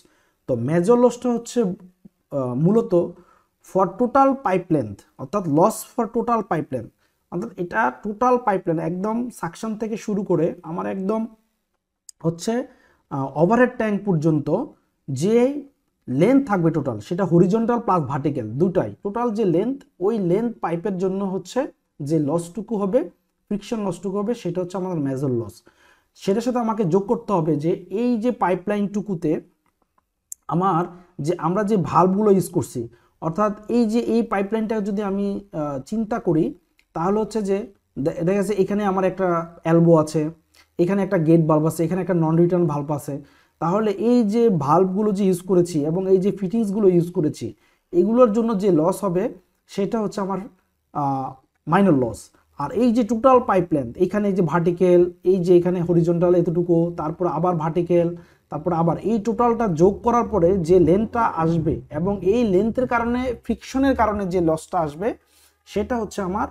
তো মেজর লসটা হচ্ছে মূলত ফর টোটাল পাইপ লেন্থ, অর্থাৎ loss for total pipe length, অর্থাৎ এটা টোটাল পাইপ লেন্থ একদম সাকশন থেকে শুরু করে আমার একদম হচ্ছে ওভারহেড ট্যাঙ্ক পর্যন্ত যে লেন্থ থাকবে টোটাল, সেটা হরিজন্টাল প্লাস ভার্টিক্যাল দুটাই, টোটাল যে লেন্থ, ওই লেন্থ পাইপের জন্য হচ্ছে যে লসটুকু হবে, ফ্রিকশন লসটুকু হবে, সেটা হচ্ছে আমাদের মেজর লস। সেটার সাথে আমাকে যোগ করতে হবে যে এই যে পাইপলাইনটুকুতে আমার যে আমরা যে ভালভগুলো ইউজ করছি, অর্থাৎ এই যে এই পাইপলাইনটা যদি আমি চিন্তা করি তাহলে হচ্ছে যে দেখা যাচ্ছে এখানে আমার একটা এলবো আছে, এখানে একটা গেট ভালভ আছে, এখানে একটা নন রিটার্ন ভালভ আছে। তাহলে এই যে ভালভগুলো যে ইউজ করেছি এবং এই যে ফিটিংসগুলো ইউজ করেছি, এগুলোর জন্য যে লস হবে সেটা হচ্ছে আমার মাইনর লস। আর এই যে টোটাল পাইপলাইন, এখানে এই যে ভার্টিক্যাল, এই যে এখানে হরিজন্টাল এতটুকু, তারপর আবার ভার্টিক্যাল, তারপর আবার এই টোটালটা যোগ করার পরে যে লেন্থটা আসবে এবং এই লেন্থের কারণে ফ্রিকশনের কারণে যে লসটা আসবে সেটা হচ্ছে আমার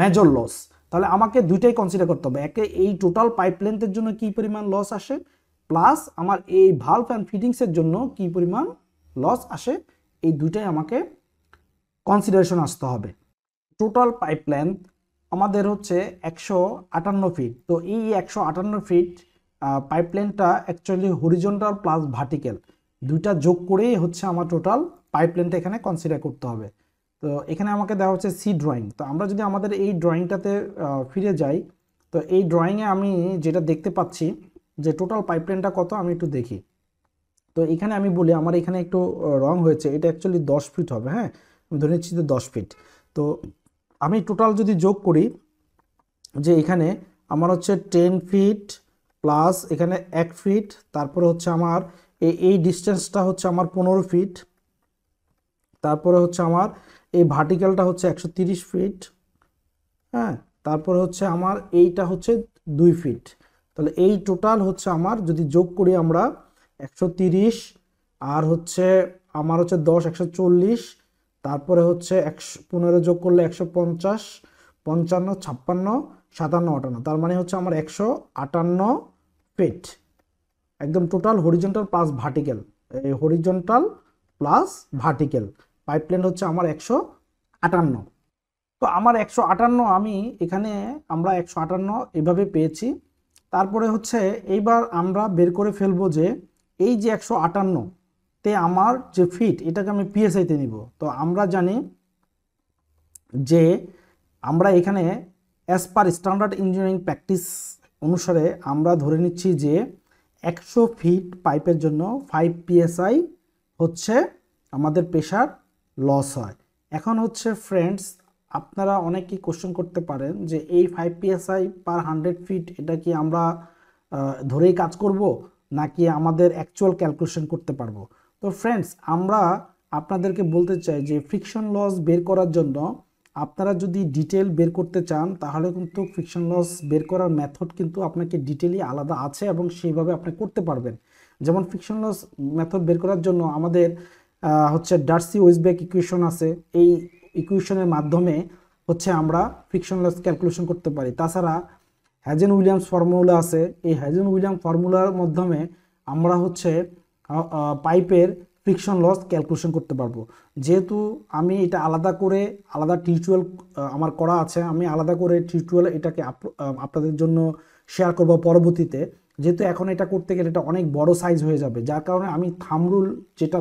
মেজর লস। তাহলে আমাকে দুইটাই কনসিডার করতে হবে, একে এই টোটাল পাইপ লেন্থের জন্য কি পরিমাণ লস আসে, প্লাস আমার এই ভালভ অ্যান্ড ফিটিংসের জন্য কি পরিমাণ লস আসে, এই দুইটাই আমাকে কনসিডারেশন আসতে হবে। টোটাল পাইপ লেন্থ আমাদের হচ্ছে 158 ফিট। তো এই 158 ফিট পাইপলাইনটা অ্যাকচুয়ালি হরিজন্টাল প্লাস ভার্টিক্যাল দুইটা যোগ করেই হচ্ছে আমার টোটাল পাইপলাইনটা এখানে কনসিডার করতে হবে। তো এখানে আমাকে দেওয়া হচ্ছে সি ড্রয়িং। তো আমরা যদি আমাদের এই ড্রয়িংটাতে ফিরে যাই, তো এই ড্রয়িংয়ে আমি যেটা দেখতে পাচ্ছি যে টোটাল পাইপলাইনটা কত আমি একটু দেখি। তো এখানে আমি বলি আমার এখানে একটু রং হয়েছে, এটা অ্যাকচুয়ালি 10 ফিট হবে। হ্যাঁ, আমি ধরে নিচ্ছি যে 10 ফিট। তো আমি টোটাল যদি যোগ করি যে এখানে আমার হচ্ছে 10 ফিট প্লাস এখানে 1 ফিট, তারপরে হচ্ছে আমার এই ডিস্টেন্সটা হচ্ছে আমার 15 ফিট, তারপরে হচ্ছে আমার এই ভার্টিক্যালটা হচ্ছে 130 ফিট। হ্যাঁ, তারপরে হচ্ছে আমার এইটা হচ্ছে 2 ফিট। তাহলে এই টোটাল হচ্ছে আমার যদি যোগ করি আমরা 130 আর হচ্ছে আমার হচ্ছে 10 140, তারপরে হচ্ছে 15 যোগ করলে 150, 55, 56, 57, 58, তার মানে হচ্ছে আমার 158 ফিট একদম টোটাল হরিজন্টাল প্লাস ভার্টিক্যাল। এই হরিজন্টাল প্লাস ভার্টিক্যাল পাইপলাইন হচ্ছে আমার 158। তো আমার 158 আমি এখানে আমরা 158 এভাবে পেয়েছি। তারপরে হচ্ছে এইবার আমরা বের করে ফেলবো যে এই যে 158 তে আমার যে ফিট এটাকে আমি পিএসআইতে নিব। তো আমরা জানি যে আমরা এখানে as per standard engineering practice অনুসারে আমরা ধরে নিচ্ছি যে 100 ফিট পাইপের জন্য 5 পিএসআই হচ্ছে আমাদের প্রেশার লস হয়। এখন হচ্ছে ফ্রেন্ডস, আপনারা অনেকেই কোশ্চেন করতে পারেন যে এই 5 পিএসআই পার 100 ফিট এটা কি আমরা ধরেই কাজ করব নাকি আমাদের অ্যাকচুয়াল ক্যালকুলেশন করতে পারবো? তো ফ্রেন্ডস, আমরা আপনাদেরকে বলতে চাই যে ফ্রিকশন লস বের করার জন্য আপনারা যদি ডিটেল বের করতে চান তাহলে কিন্তু ফ্রিকশন লস বের করার মেথড কিন্তু আপনাকে ডিটেইলি আলাদা আছে এবং সেইভাবে আপনি করতে পারবেন। যেমন ফ্রিকশন লস মেথড বের করার জন্য আমাদের হচ্ছে ডার্সি-ওয়েসব্যাক ইকুয়েশন আছে। এই ইকুয়েশনের মাধ্যমে হচ্ছে আমরা ফ্রিকশন লস ক্যালকুলেশন করতে পারি। তাছাড়া হ্যাজেন-উইলিয়ামস ফর্মুলা আছে। এই হ্যাজেন-উইলিয়ামস ফর্মুলার মাধ্যমে আমরা হচ্ছে পাইপের ফ্রিকশন লস ক্যালকুলেশন করতে পারবো। যেহেতু আমি এটা আলাদা করে আলাদা টিউটোরিয়াল আমার করা আছে, আমি আলাদা করে টিউটোরিয়াল এটাকে আপনাদের জন্য শেয়ার করব পরবর্তীতে। যেহেতু এখন এটা করতে গেলে এটা অনেক বড় সাইজ হয়ে যাবে, যার কারণে আমি থাম্ব রুল যেটা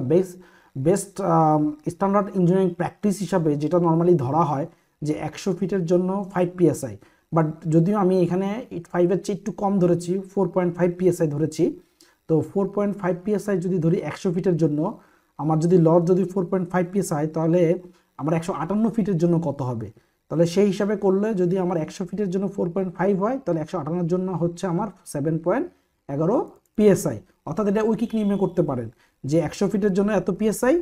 বেস্ট স্ট্যান্ডার্ড ইঞ্জিনিয়ারিং প্র্যাকটিস হিসাবে যেটা নর্মালি ধরা হয় যে 100 ফিটের জন্য 5 পিএসআই, বাট যদিও আমি এখানে 5-এর চেয়ে একটু কম ধরেছি, 4.5 পিএসআই ধরেছি। তো 4.5 পিএসআই যদি ধরি 100 ফিটের জন্য, আমার যদি লস যদি 4.5 পিএসআই, তাহলে আমার 158 ফিটের জন্য কত হবে? তাহলে সেই হিসাবে করলে যদি আমার 100 ফিটের জন্য 4.5 হয়, তাহলে 158 জন্য হচ্ছে আমার 7.11 পিএসআই। অর্থাৎ এটা উইকিক নিয়মে করতে পারেন যে 100 ফিটের জন্য এত পিএসআই,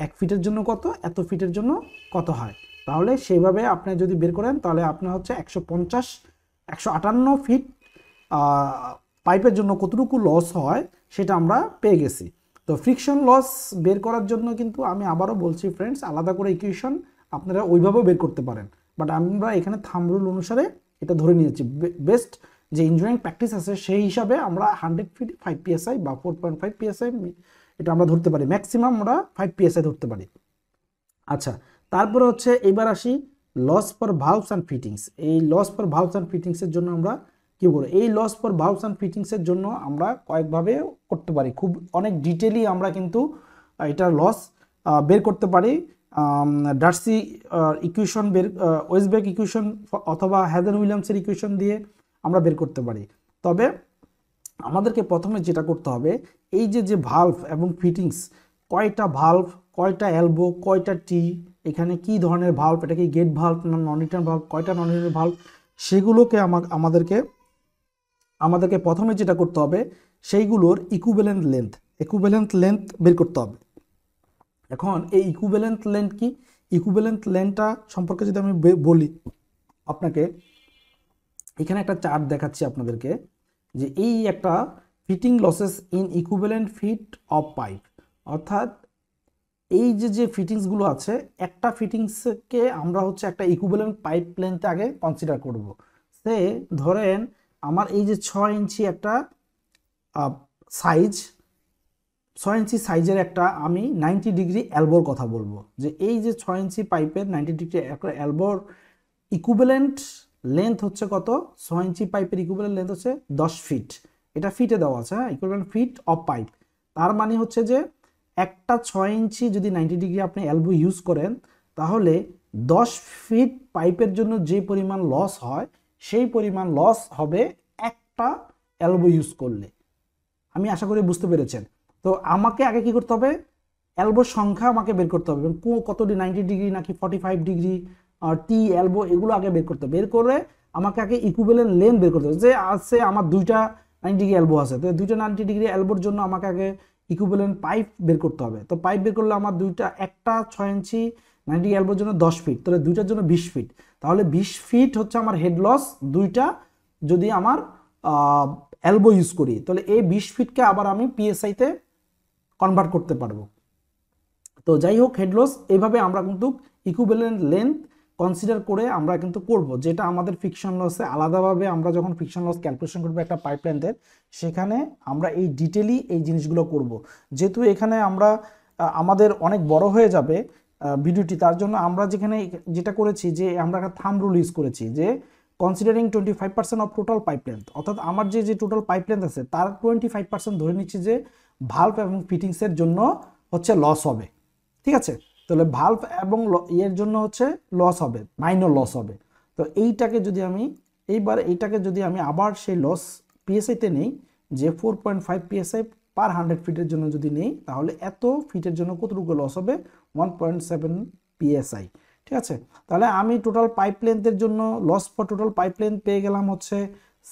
1 ফিটের জন্য কত, এত ফিটের জন্য কত হয়। তাহলে সেইভাবে আপনি যদি বের করেন তাহলে আপনার হচ্ছে 158 ফিট পাইপের জন্য কতটুকু লস হয় সেটা আমরা পেয়ে গেছি। তো ফ্রিকশন লস বের করার জন্য কিন্তু আমি আবারও বলছি ফ্রেন্ডস, আলাদা করে ইকুয়েশন আপনারা ওইভাবেও বের করতে পারেন, বাট আমরা এখানে থাম্ব রুল অনুসারে এটা ধরে নিয়েছি। বেস্ট যে ইঞ্জিনিয়ারিং প্র্যাকটিস আছে সেই হিসাবে আমরা 100 ফিট 5 পিএসআই বা 4.5 পিএসআই এটা আমরা ধরতে পারি, ম্যাক্সিমাম আমরা 5 পিএসআই ধরতে পারি। আচ্ছা, তারপরে হচ্ছে এবার আসি loss for valves and fittings. এই লস ফর ভালভস অ্যান্ড ফিটিংসের জন্য আমরা কি বলবো? এই লস ফর ভালভস অ্যান্ড ফিটিংসের জন্য আমরা কয়েকভাবে করতে পারি, খুব অনেক ডিটেইলি আমরা কিন্তু এটা লস বের করতে পারি। ডার্সি ইকুয়েশন ওয়েসব্যাক ইকুয়েশন অথবা হ্যাজেন-উইলিয়ামসের ইকুয়েশন দিয়ে আমরা বের করতে পারি। তবে আমাদেরকে প্রথমে যেটা করতে হবে, এই যে ভালভ এবং ফিটিংস, কয়টা ভালভ, কয়টা এলবো, কয়টা টি, এখানে কি ধরনের ভালভ, এটা কি গেট ভালভ না নন রিটার্ন ভালভ, কয়টা নন রিটার্ন ভালভ, সেগুলোকে আমাদেরকে প্রথমে যেটা করতে হবে সেইগুলোর ইকুইভ্যালেন্ট লেন্থ বের করতে হবে। এখন এই ইকুইভ্যালেন্ট লেন্থ কি? ইকুইভ্যালেন্ট লেন্থটা সম্পর্কে যদি আমি বলি আপনাকে, এখানে একটা চার্ট দেখাচ্ছি আপনাদেরকে যে এই একটা fitting losses in equivalent feet of pipe, অর্থাৎ এই যে ফিটিংসগুলো আছে, একটা ফিটিংসকে আমরা হচ্ছে একটা ইকুইভ্যালেন্ট পাইপ লেন্থে আগে কনসিডার করব। সে ধরেন আমার এই যে 6 ইঞ্চি একটা সাইজ, 6 ইঞ্চি সাইজের একটা আমি 90 ডিগ্রি এলবোর কথা বলবো, যে এই যে 6 ইঞ্চি পাইপের 90 ডিগ্রি একটা এলবোর ইকুইভ্যালেন্ট লেন্থ হচ্ছে কত? 6 ইঞ্চি পাইপের ইকুইভ্যালেন্ট লেন্থ হচ্ছে 10 ফিট। এটা ফিটে দেওয়া আছে, হ্যাঁ, ইকুইভ্যালেন্ট ফিট অফ পাইপ। তার মানে হচ্ছে যে একটা 6 ইঞ্চি যদি 90 ডিগ্রি আপনি এলবো ইউজ করেন, তাহলে 10 ফিট পাইপের জন্য যে পরিমাণ লস হয় সেই পরিমাণ লস হবে একটা এলবো ইউজ করলে। আমি আশা করি বুঝতে পেরেছেন। তো আমাকে আগে কি করতে হবে? এলবোর সংখ্যা আমাকে বের করতে হবে, কতটি 90 ডিগ্রি নাকি 45 ডিগ্রি টি এলবো, এগুলো আগে বের করতে হবে। বের করে আমাকে আগে ইকুইভ্যালেন্ট লেন্থ বের করতে হবে। যে আছে আমার 2টা 90 ডিগ্রি এলবো আছে, তো 2টা 90 ডিগ্রি এলবোর জন্য আমাকে আগে ইকুইভ্যালেন্ট পাইপ বের করতে হবে। তো পাইপ বের করলে আমার একটা 6 ইঞ্চি 90 ডিগ্রি এলবোর জন্য 10 ফিট, তাহলে 2টার জন্য 20 ফিট। তাহলে 20 ফিট হচ্ছে আমার হেড লস 2টা যদি আমার এলবো ইউজ করি, তাহলে এই 20 ফিটকে আবার আমি পিএসআইতে কনভার্ট করতে পারবো। তো যাই হোক, হেড লস এইভাবে আমরা কিন্তু ইকুইভ্যালেন্ট লেন্থ কনসিডার করে আমরা কিন্তু করব, যেটা আমাদের ফ্রিকশন লসে আলাদাভাবে আমরা যখন ফ্রিকশন লস ক্যালকুলেশন করবো একটা পাইপলাইনের, সেখানে আমরা এই ডিটেইলি এই জিনিসগুলো করব। যেহেতু এখানে আমরা আমাদের অনেক বড় হয়ে যাবে ভিডিওটি, তার জন্য আমরা যেখানে যেটা করেছি যে আমরা একটা থাম্ব রুল ইউজ করেছি যে considering 25% of total pipe length, অর্থাৎ আমার যে টোটাল পাইপ লেন্থ আছে তার 25% ধরে নিচ্ছি যে ভালভ এবং ফিটিংসের জন্য হচ্ছে লস হবে। ঠিক আছে, তাহলে ভালভ এবং এর জন্য হচ্ছে লস হবে, মাইনর লস হবে। তো এইটাকে যদি আমি আবার সেই লস পিএসআইতে নেই যে 4.5 পিএসআই পার 100 ফিটের জন্য যদি নেই, তাহলে এত ফিটের জন্য কতটুকু লস হবে 1.7 পিএসআই। ঠিক আছে, তাহলে আমি টোটাল পাইপ লেন্থের জন্য loss for total pipe length পেয়ে গেলাম হচ্ছে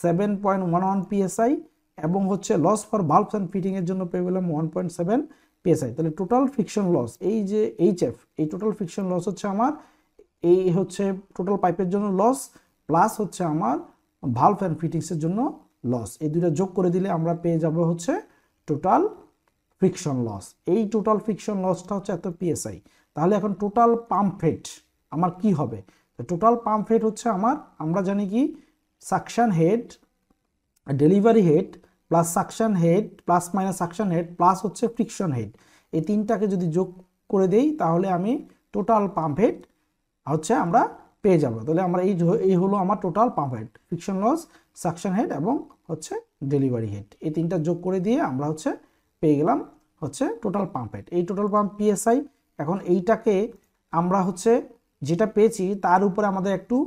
7.11 পিএসআই, এবং হচ্ছে loss for valves and fitting এর জন্য পেয়ে গেলাম 1.7 পিএসআই। তাহলে টোটাল ফ্রিকশন লস, এই যে এইচএফ, এই টোটাল ফ্রিকশন লস হচ্ছে আমার, এই হচ্ছে টোটাল পাইপের জন্য লস প্লাস হচ্ছে আমার ভালভ অ্যান্ড ফিটিংসের জন্য লস, এই দুইটা যোগ করে দিলে আমরা পেয়ে যাব হচ্ছে টোটাল ফ্রিকশন লস। এই টোটাল ফ্রিকশন লসটা হচ্ছে এত পিএসআই। তাহলে এখন টোটাল পাম্প হেড আমার কি হবে? টোটাল পাম্প হেড হচ্ছে আমার, আমরা জানি কি suction head, delivery had plus suction had plus minus suction had plus হচ্ছে ফ্রিকশন হেড, এই তিনটাকে যদি যোগ করে দেই তাহলে আমি টোটাল পাম্প হেড হচ্ছে আমরা পেয়ে যাব। তাহলে আমরা এই হলো আমার total pump head, friction loss, suction head এবং হচ্ছে ডেলিভারি হেড, এই তিনটা যোগ করে দিয়ে আমরা হচ্ছে পেয়ে গেলাম হচ্ছে টোটাল পাম্প হেড। এই টোটাল পাম্প পিএসআই। এখন এইটাকে আমরা হচ্ছে যেটা পেয়েছি তার উপরে আমাদের একটু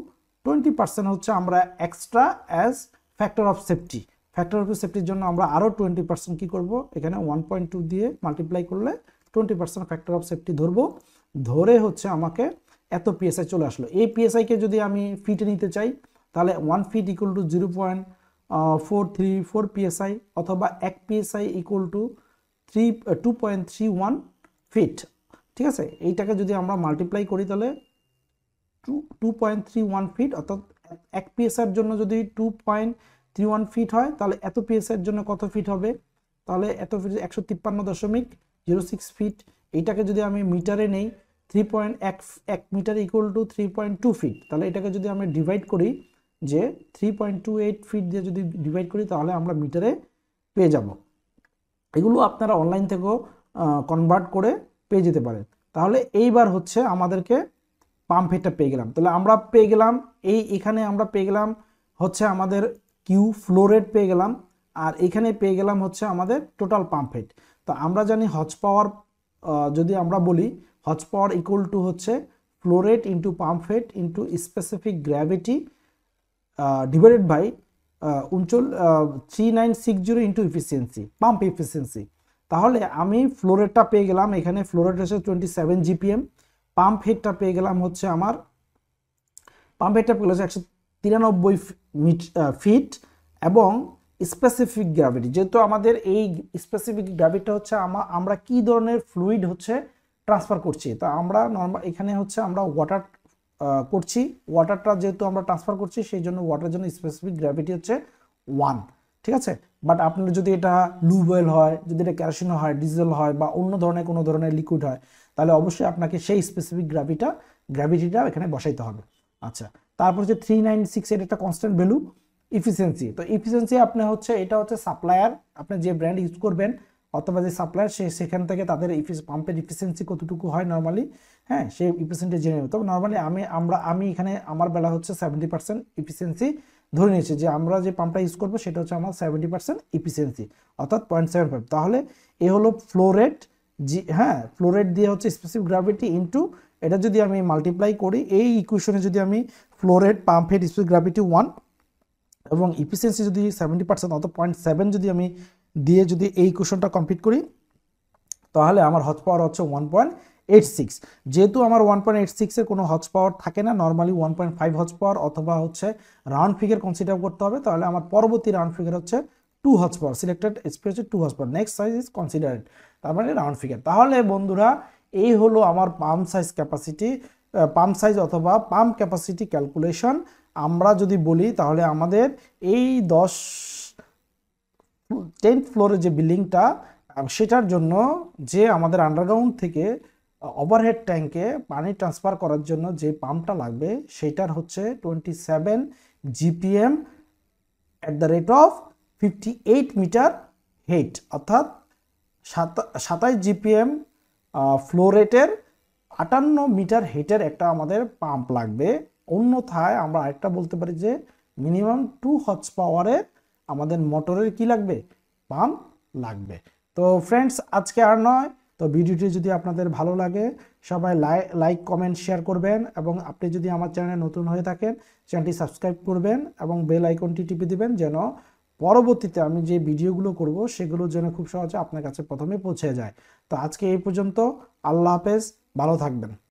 20% হচ্ছে আমরা extra as factor of safety, factor of সেফটির জন্য আমরা আরও 20% কি করব, এখানে 1.2 দিয়ে মাল্টিপ্লাই করলে 20% ফ্যাক্টর অফ সেফটি ধরবো, ধরে হচ্ছে আমাকে এত পিএসআই চলে আসলো। এই পিএসআইকে যদি আমি ফিটে নিতে চাই তাহলে 1 ফিট ইকুয়াল টু 0.434 পিএসআই, অথবা 1 পিএসআই ইকুয়াল টু 2.31 ফিট। ঠিক আছে, এইটাকে যদি আমরা মাল্টিপ্লাই করি তাহলে 2.31 ফিট, অর্থাৎ 1 পিএসআইয়ের জন্য যদি 2.31 ফিট হয় তাহলে এত পিএসআইয়ের জন্য কত ফিট হবে, তাহলে এত ফিট 153.06 ফিট। এইটাকে যদি আমি মিটারে নেই 3.1 মিটার ইকুয়াল টু 3.2 ফিট, তাহলে এটাকে যদি আমি ডিভাইড করি যে 3.28 ফিট দিয়ে যদি ডিভাইড করি তাহলে আমরা মিটারে পেয়ে যাব। এগুলো আপনারা অনলাইন থেকেও কনভার্ট করে পেয়ে যেতে পারেন। তাহলে এইবার হচ্ছে আমাদেরকে পাম্প হেডটা পেয়ে গেলাম, তাহলে আমরা পেয়ে গেলাম এখানে আমরা পেয়ে গেলাম হচ্ছে আমাদের কিউ ফ্লো রেট পেয়ে গেলাম, আর এখানে পেয়ে গেলাম হচ্ছে আমাদের টোটাল পাম্প হেড। তো আমরা জানি হর্স পাওয়ার, যদি আমরা বলি হর্স পাওয়ার ইকুয়াল টু হচ্ছে flow rate into pump head into specific gravity divided by 3960 into efficiency, pump efficiency. তাহলে আমি ফ্লো রেটটা পেয়ে গেলাম, এখানে ফ্লো রেট হচ্ছে 27 জিপিএম, পাম্প হেডটা পেয়ে গেলাম হচ্ছে আমার, পাম্প হেডটা পেয়ে গেছে 193 ফিট, এবং স্পেসিফিক গ্র্যাভিটি, যেহেতু আমাদের এই স্পেসিফিক গ্র্যাভিটিটা হচ্ছে আমরা কি ধরনের ফ্লুইড হচ্ছে ট্রান্সফার করছি, তো আমরা নর্মাল এখানে হচ্ছে আমরা ওয়াটার করছি, ওয়াটারটা যেহেতু আমরা ট্রান্সফার করছি সেই জন্য ওয়াটারের জন্য স্পেসিফিক গ্র্যাভিটি হচ্ছে 1। ঠিক আছে, বাট আপনার যদি এটা লুব অয়েল হয়, যদি এটা কেরোসিন হয়, ডিজেল হয়, বা অন্য ধরনের কোনো ধরনের লিকুইড হয়, তাহলে অবশ্যই আপনাকে সেই স্পেসিফিক গ্র্যাভিটিটা এখানে বসাইতে হবে। আচ্ছা, তারপর হচ্ছে 3968 একটা কনস্ট্যান্ট ভ্যালু ইফিসিয়েন্সি। তো ইফিসিয়েন্সি আপনি হচ্ছে এটা হচ্ছে সাপ্লায়ার, আপনি যে ব্র্যান্ড ইউজ করবেন অথবা যে সাপ্লায়ার সেখান থেকে তাদের পাম্পের ইফিসিয়েন্সি কতটুকু হয় নর্মালি, হ্যাঁ, সেই ইফিসিয়েন্সি জেনে নেব। তবে নর্মালি আমি এখানে আমার বেলা হচ্ছে 70% ইফিসিয়েন্সি ধরে নিয়েছি, যে আমরা যে পাম্পটা ইউজ করবো সেটা হচ্ছে আমার 70% ইফিসিয়েন্সি, অর্থাৎ 0.75। তাহলে এ হলো ফ্লো রেট, হ্যাঁ, ফ্লো রেট দিয়ে হচ্ছে স্পেসিফিক গ্র্যাভিটি ইন্টু, এটা যদি আমি মাল্টিপ্লাই করি এই ইকুয়েশনে, যদি আমি flow rate, pump head, specific gravity 1 এবং ইফিসিয়েন্সি যদি 70% অর্থাৎ 0.7 যদি আমি দিয়ে যদি এই ইকুয়েশনটা কমপ্লিট করি তাহলে আমার হর্স পাওয়ার হচ্ছে 1.86। যেহেতু আমার 1.86 এর কোনো হর্স পাওয়ার থাকে না, নর্মালি 1.5 হর্স পাওয়ার অথবা হচ্ছে রাউন্ড ফিগার কনসিডার করতে হবে, তাহলে আমার পরবর্তী রাউন্ড ফিগার হচ্ছে 2 হর্স পাওয়ার, সিলেক্টেড এসপি হচ্ছে 2 horse power, next size is considered, তার মানে রাউন্ড ফিগার। তাহলে বন্ধুরা এই হলো আমার pump size capacity, pump size অথবা পাম্প ক্যাপাসিটি ক্যালকুলেশন। আমরা যদি বলি তাহলে আমাদের এই 10th ফ্লোরে যে বিল্ডিংটা, সেটার জন্য যে আমাদের আন্ডারগ্রাউন্ড থেকে ওভারহেড ট্যাঙ্কে পানি ট্রান্সফার করার জন্য যে পাম্পটা লাগবে সেটার হচ্ছে 27 GPM at the rate of 58 metre head, অর্থাৎ 27 জিপিএম ফ্লো রেটের 58 মিটার হেটের একটা আমাদের পাম্প লাগবে। অন্যথায় আমরা আরেকটা বলতে পারি যে মিনিমাম 2 হর্স পাওয়ারের আমাদের মোটরের কি লাগবে, পাম্প লাগবে। তো ফ্রেন্ডস আজকে আর নয়, তো ভিডিওটি যদি আপনাদের ভালো লাগে সবাই লাইক কমেন্ট শেয়ার করবেন, এবং আপনি যদি আমার চ্যানেলে নতুন হয়ে থাকেন চ্যানেলটি সাবস্ক্রাইব করবেন এবং বেল আইকনটি টিপে দিবেন, যেন পরবর্তীতে আমি যে ভিডিওগুলো করব সেগুলো যেন খুব সহজে আপনার কাছে প্রথমে পৌঁছে যায়। তো আজকে এই পর্যন্ত, আল্লাহ হাফেজ, ভালো থাকবেন।